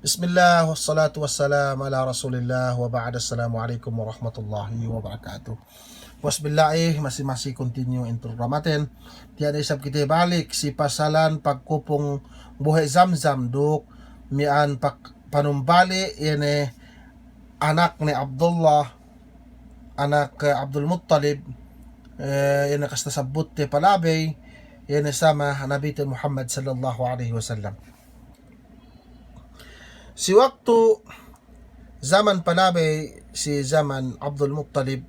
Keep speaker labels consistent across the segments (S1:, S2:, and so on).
S1: Bismillah, wassalatu wassalam ala rasulillah wa ba'da. Assalamualaikum warahmatullahi wabarakatuh. Wasbillahi, masih continue in program natin. Tiyan isab kita balik si pasalan pagkupong buhay zamzam duk mian panumbali ini anak ni Abdullah, anak Abdul Muttalib, ini kasta sabut ti palabay ini sama Nabi Muhammad sallallahu alaihi wasallam. Si waktu zaman panabay si zaman Abdul Muttalib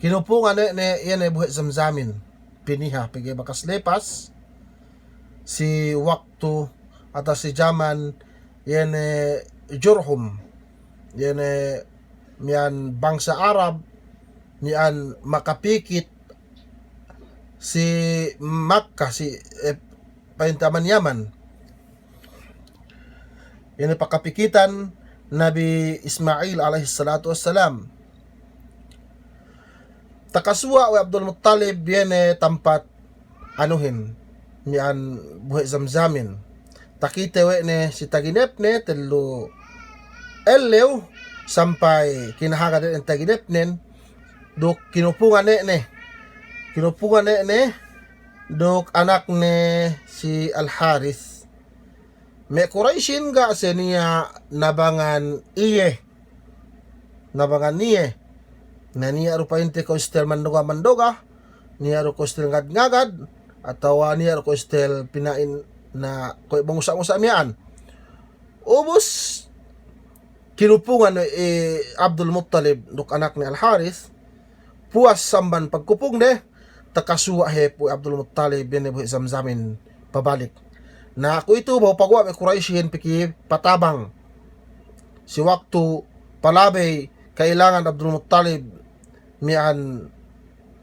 S1: kinupungan ni yan ay buhay zamzamin piniha pigi bakas lepas si waktu atau si zaman yan Jurhum yan mian bangsa Arab mian makapikit si Makkah si paintaman Yaman. Ini pakapikitan Nabi Ismail alaihi salatu wassalam. Takaswa wa Abdul Muttalib viene tempat anuhin mian buhay zamzamin. Takite we ne si taginep ne telu elew sampai kinahaga din ang taginep nen duk kinupungan ne duk anak ne si Al-Harith. Me Quraishin ga se niya nabangan niye na niya rupainte ko stel mandoga niya ru ko stel ngagad atau niya ru ko stel pinain na ko bangusa mian ubos kinupungan Abdul Muttalib duk anak ni Al Harith puas samban pagkupong de takasuwa he po Abdul Muttalib bin buhi zamzamin pabalik na ako ito ba pagwa may Quraishin piki patabang si waktu palabay kailangan Abdul Muttalib mian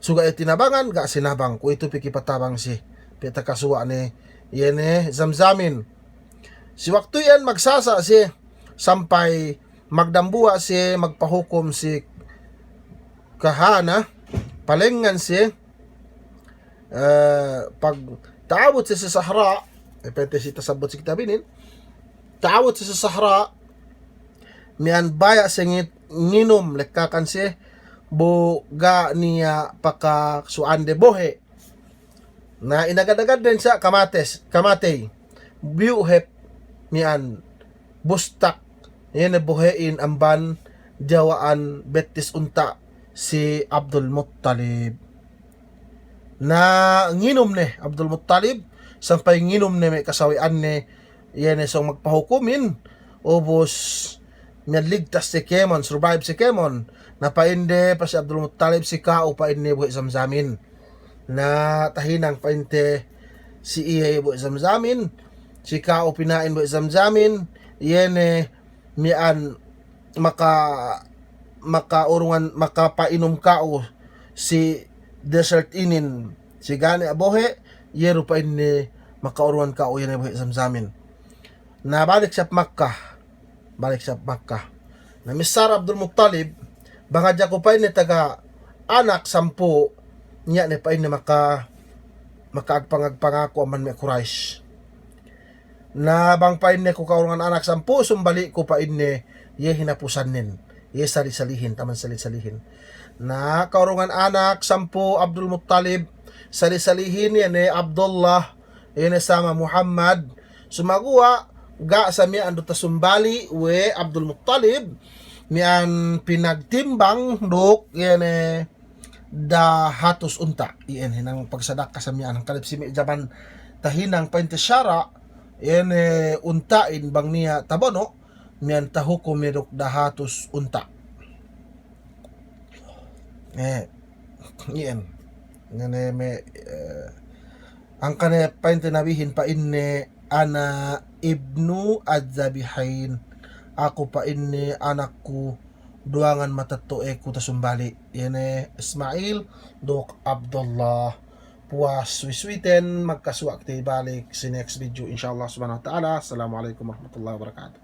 S1: suga itinabangan ga sinabang ko ito piki patabang si pita kasuwa ni yene zamzamin si waktu yan magsasa si sampai magdambuwa si magpahukom si kahana palengan si pag taabot si Sahra epete si tasabot si kitabinin taawat si sa Sahra mian baya singit nginom lekakan si buga niya paka suande bohe na inagadagad din sa kamatay biuhep mian bustak yan bohein amban jawaan betis unta si Abdul Muttalib na nginom ne Abdul Muttalib sampai nginom ne may kasawian ne yan isang magpahukumin ubos ligtas si Kemon survive si Kemon napainde pa si Abdul Muttalib si Kao painde buhay zamzamin na tahinang painte si iya buhay zamzamin si Kao pinain buhay zamzamin yan mian makaurungan makapainom Kao si desert inin si gani abohe yero pa ini makauruan ka o yan ay zamzamin na balik sa Makkah na misar Abdul Muttalib baka dya ko pa ini taga anak 10 niya ni pa ini makaagpangagpangako aman may Quraish na bang pa ini ko kaurungan anak 10 sumbali ko pa ini ye hinapusanin ye salisalihin taman salisalihin na kaurungan anak 10 Abdul Muttalib salisalihin yan Abdullah yan sama Muhammad sumaguwa ga sa mian do tasumbali we Abdul Muttalib mian pinagtimbang duk yan da hatos unta yan hinang pagsadak ka sa mian ang kalip si jaban tahinang paintesyara yan untain bang niya tabono mian tahukom medok da hatos unta yan ngane me ang kane painte nabihin pa inne ana ibnu adzabihain ako pa inne anakku duangan matatoe ko tasumbali yene Ismail dok Abdullah puas wiswiten magkasuwak ti balik si next video inshallah subhanahu wa ta'ala. Assalamualaikum warahmatullahi wabarakatuh.